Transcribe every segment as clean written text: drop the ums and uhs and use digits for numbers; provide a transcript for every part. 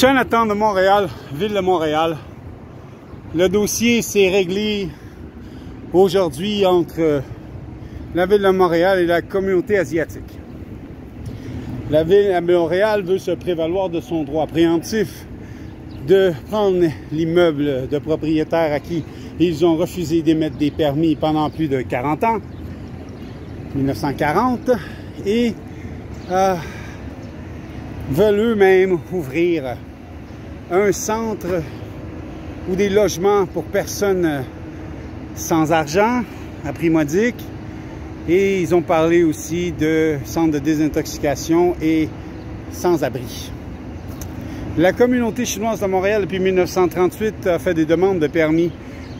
Chinatown de Montréal, ville de Montréal. Le dossier s'est réglé aujourd'hui entre la ville de Montréal et la communauté asiatique. La ville de Montréal veut se prévaloir de son droit préemptif de prendre l'immeuble de propriétaires à qui ils ont refusé d'émettre des permis pendant plus de 40 ans, 1940, et veulent eux-mêmes ouvrir un centre ou des logements pour personnes sans argent, à prix modique. Et ils ont parlé aussi de centres de désintoxication et sans-abri. La communauté chinoise de Montréal, depuis 1938, a fait des demandes de permis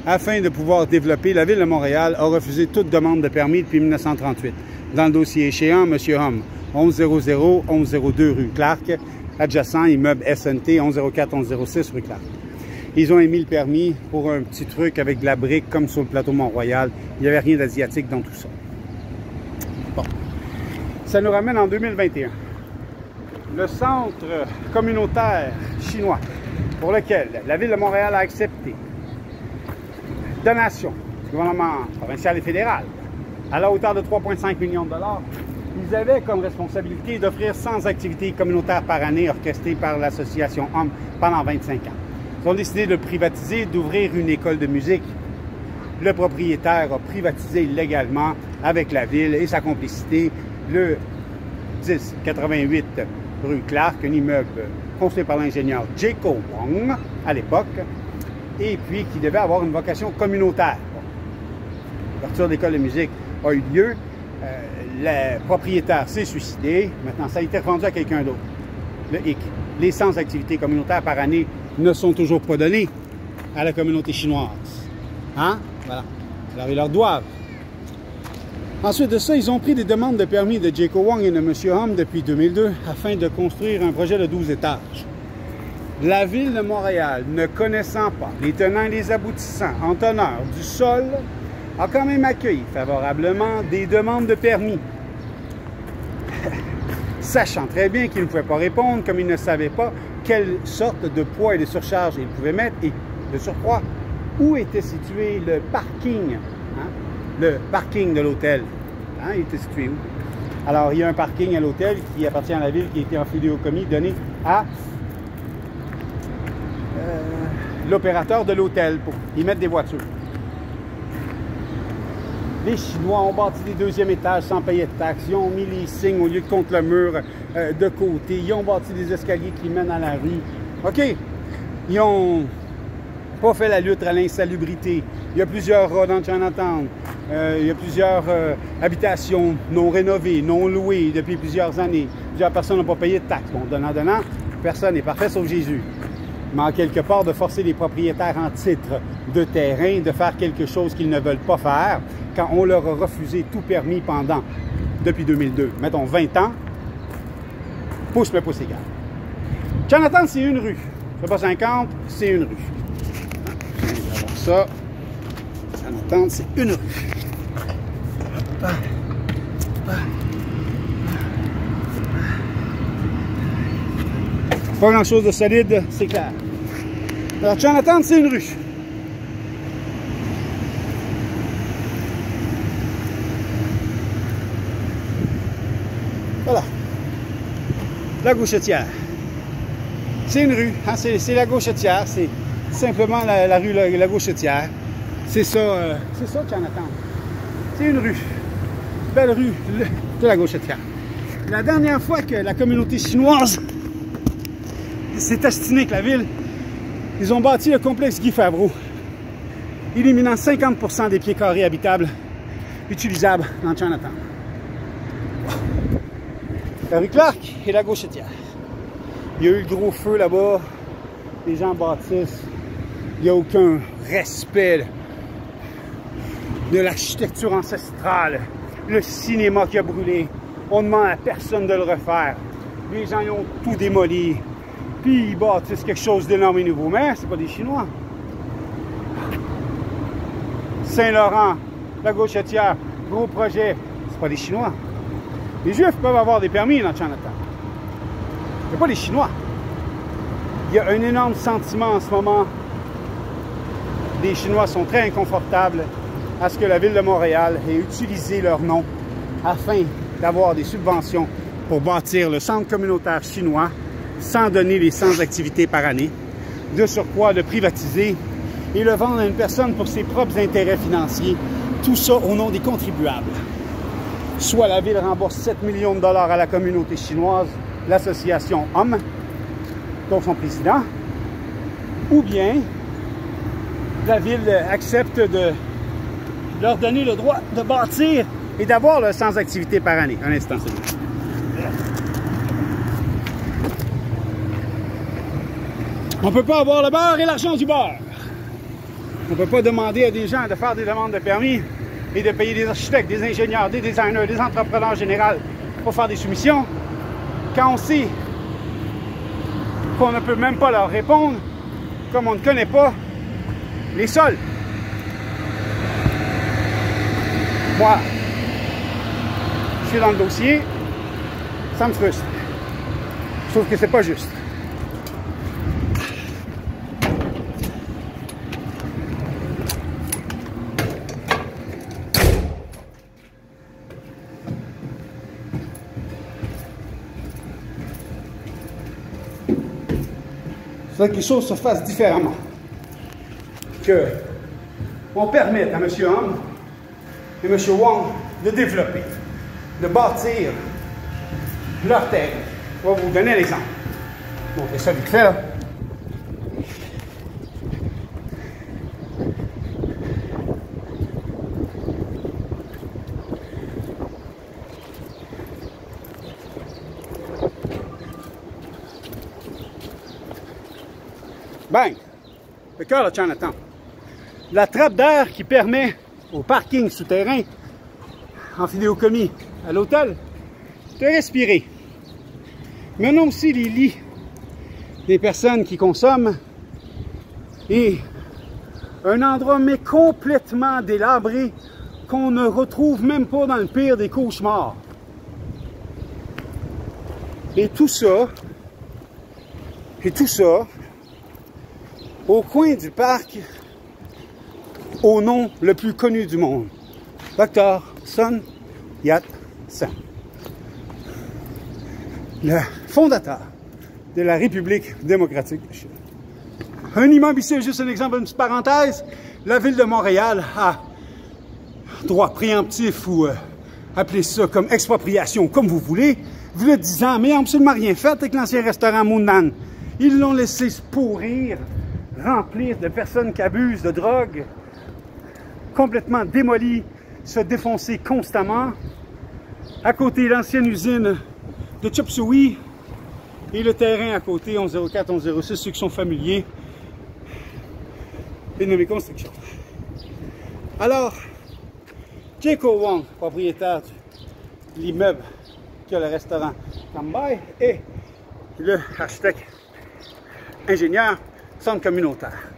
afin de pouvoir développer. La ville de Montréal a refusé toute demande de permis depuis 1938. Dans le dossier échéant, M. Homme, 1100 1102 rue Clark, adjacent immeuble SNT 1104-1106 rue Clark. Ils ont émis le permis pour un petit truc avec de la brique comme sur le plateau Mont-Royal. Il n'y avait rien d'asiatique dans tout ça. Bon. Ça nous ramène en 2021. Le centre communautaire chinois pour lequel la ville de Montréal a accepté donation du gouvernement provincial et fédéral à la hauteur de 3,5 millions de dollars, ils avaient comme responsabilité d'offrir 100 activités communautaires par année orchestrées par l'association Homme pendant 25 ans. Ils ont décidé de privatiser, d'ouvrir une école de musique. Le propriétaire a privatisé légalement avec la ville et sa complicité le 1088 rue Clark, un immeuble construit par l'ingénieur Jacob Wong à l'époque, et puis qui devait avoir une vocation communautaire. L'ouverture de l'école de musique a eu lieu. Le propriétaire s'est suicidé. Maintenant, ça a été revendu à quelqu'un d'autre. Le hic. Les 100 activités communautaires par année ne sont toujours pas données à la communauté chinoise. Hein? Voilà. Alors, ils leur doivent. Ensuite de ça, ils ont pris des demandes de permis de Jacob Wong et de M. Homme depuis 2002 afin de construire un projet de 12 étages. La ville de Montréal, ne connaissant pas les tenants et les aboutissants en teneur du sol, a quand même accueilli favorablement des demandes de permis. Sachant très bien qu'ils ne pouvaient pas répondre, comme ils ne savaient pas quelle sorte de poids et de surcharge ils pouvaient mettre, et de surcroît, où était situé le parking, hein? Le parking de l'hôtel. Hein? Il était situé où? Alors, il y a un parking à l'hôtel qui appartient à la ville, qui a été en fidéocommis donné à l'opérateur de l'hôtel pour y mettre des voitures. Les Chinois ont bâti des deuxièmes étages sans payer de taxes. Ils ont mis les signes au lieu de contre le mur de côté. Ils ont bâti des escaliers qui mènent à la rue. OK. Ils n'ont pas fait la lutte à l'insalubrité. Il y a plusieurs rats dans Chinatown. Il y a plusieurs habitations non rénovées, non louées depuis plusieurs années. Plusieurs personnes n'ont pas payé de taxes. Bon, donnant, personne n'est parfait sauf Jésus. Mais en quelque part, de forcer les propriétaires en titre de terrain de faire quelque chose qu'ils ne veulent pas faire quand on leur a refusé tout permis depuis 2002, mettons 20 ans, pouce le pouce égal. Chinatown, c'est une rue. C'est pas 50, c'est une rue. Alors ça, Chinatown, c'est une rue. Pas grand-chose de solide, c'est clair. Alors, Chinatown, c'est une rue. Voilà. La Gauchetière. C'est une rue. Hein? C'est la Gauchetière. C'est simplement la rue la Gauchetière. C'est ça, Chinatown. C'est une rue. Belle rue de la Gauchetière. La dernière fois que la communauté chinoise s'est astinée avec la ville, ils ont bâti le complexe Guy Favreau, éliminant 50% des pieds carrés habitables utilisables dans Chinatown. La rue Clark et la Gauchetière. Il y a eu le gros feu là-bas, les gens bâtissent, il n'y a aucun respect de l'architecture ancestrale, le cinéma qui a brûlé, on demande à personne de le refaire, les gens ils ont tout démoli, puis ils bâtissent quelque chose d'énorme et nouveau, mais c'est pas des Chinois. Saint-Laurent, la Gauchetière, gros projet, c'est pas des Chinois. Les Juifs peuvent avoir des permis dans Chinatown. C'est pas les Chinois. Il y a un énorme sentiment en ce moment. Les Chinois sont très inconfortables à ce que la Ville de Montréal ait utilisé leur nom afin d'avoir des subventions pour bâtir le centre communautaire chinois sans donner les 100 activités par année, de surcroît de privatiser et le vendre à une personne pour ses propres intérêts financiers, tout ça au nom des contribuables. Soit la Ville rembourse 7 millions de dollars à la communauté chinoise, l'association Homme, dont son président, ou bien la Ville accepte de leur donner le droit de bâtir et d'avoir le 100 activités par année. Un instant, s'il vous plaît. On ne peut pas avoir le beurre et l'argent du beurre. On ne peut pas demander à des gens de faire des demandes de permis et de payer des architectes, des ingénieurs, des designers, des entrepreneurs généraux pour faire des soumissions quand on sait qu'on ne peut même pas leur répondre, comme on ne connaît pas les sols. Moi, je suis dans le dossier, ça me frustre. Je trouve que c'est pas juste. Que les choses se fassent différemment. Que on permette à M. Homme et M. Wong de développer, de bâtir leur terre. Je vais vous donner l'exemple. Montrez ça vite fait, là. Bang! Le cœur de Chinatown. La trappe d'air qui permet au parking souterrain, en Fidéocommis, à l'hôtel, de respirer. Mais on a aussi les lits des personnes qui consomment et un endroit mais complètement délabré qu'on ne retrouve même pas dans le pire des cauchemars. Et tout ça, au coin du parc, au nom le plus connu du monde, Dr. Sun Yat-sen, le fondateur de la République démocratique de Chine. Un immeuble ici, juste un exemple, une petite parenthèse, la Ville de Montréal a droit préemptif ou appelez ça comme expropriation, comme vous voulez, vous le 10 ans, mais ils n'ont absolument rien fait avec l'ancien restaurant Mounnan. Ils l'ont laissé se pourrir, remplir de personnes qui abusent de drogue, complètement démoli, se défoncer constamment. À côté, l'ancienne usine de chop suey et le terrain à côté, 1104, 1106, ceux qui sont familiers, et de mes constructions. Alors, Jacob Wong, propriétaire de l'immeuble qui a le restaurant Kambai, et le architecte ingénieur centre communautaire.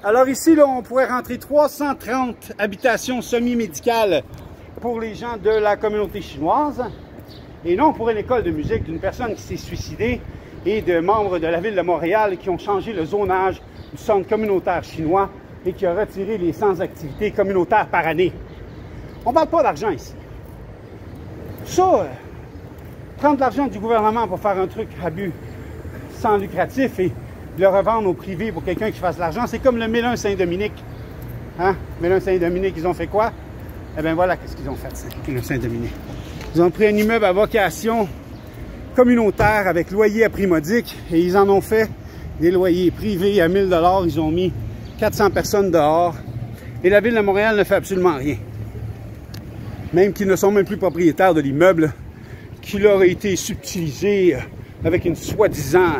Alors ici, là, on pourrait rentrer 330 habitations semi-médicales pour les gens de la communauté chinoise et non pour une école de musique d'une personne qui s'est suicidée et de membres de la Ville de Montréal qui ont changé le zonage du centre communautaire chinois et qui a retiré les 100 activités communautaires par année. On ne parle pas d'argent ici. Ça, prendre l'argent du gouvernement pour faire un truc à but sans lucratif et le revendre au privé pour quelqu'un qui fasse de l'argent, c'est comme le Mélun Saint-Dominique. Hein? Mélun Saint-Dominique, ils ont fait quoi? Eh bien voilà qu'est-ce qu'ils ont fait, Mélun Saint-Dominique. Ils ont pris un immeuble à vocation communautaire avec loyer à prix modique et ils en ont fait des loyers privés à 1000 $. Ils ont mis 400 personnes dehors et la Ville de Montréal ne fait absolument rien. Même qu'ils ne sont même plus propriétaires de l'immeuble qui leur a été subtilisé avec une soi-disant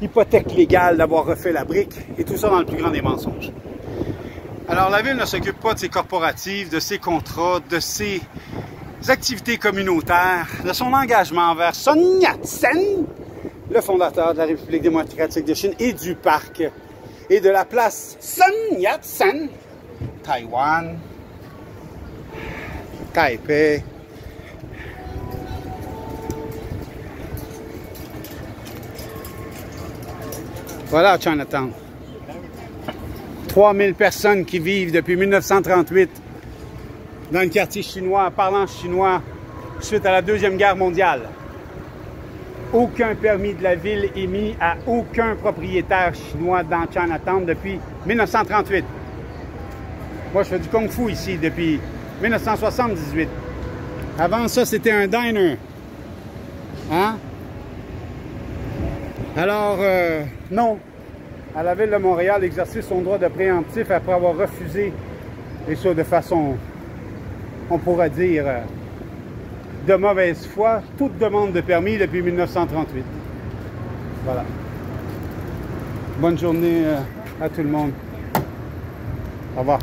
hypothèque légale d'avoir refait la brique et tout ça dans le plus grand des mensonges. Alors la Ville ne s'occupe pas de ses corporatives, de ses contrats, de ses activités communautaires, de son engagement envers Sun Yat-sen, le fondateur de la République démocratique de Chine et du parc et de la place Sun Yat-sen, Taïwan, Taipei. Voilà Chinatown. 3000 personnes qui vivent depuis 1938 dans le quartier chinois, parlant chinois, suite à la Deuxième Guerre mondiale. Aucun permis de la ville émis à aucun propriétaire chinois dans Chinatown depuis 1938. Moi, je fais du kung-fu ici depuis 1978. Avant ça, c'était un diner. Hein? Alors, non. À la Ville de Montréal, exercer son droit de préemptif après avoir refusé, et ça de façon, on pourrait dire, de mauvaise foi, toute demande de permis depuis 1938. Voilà. Bonne journée à tout le monde. Au revoir.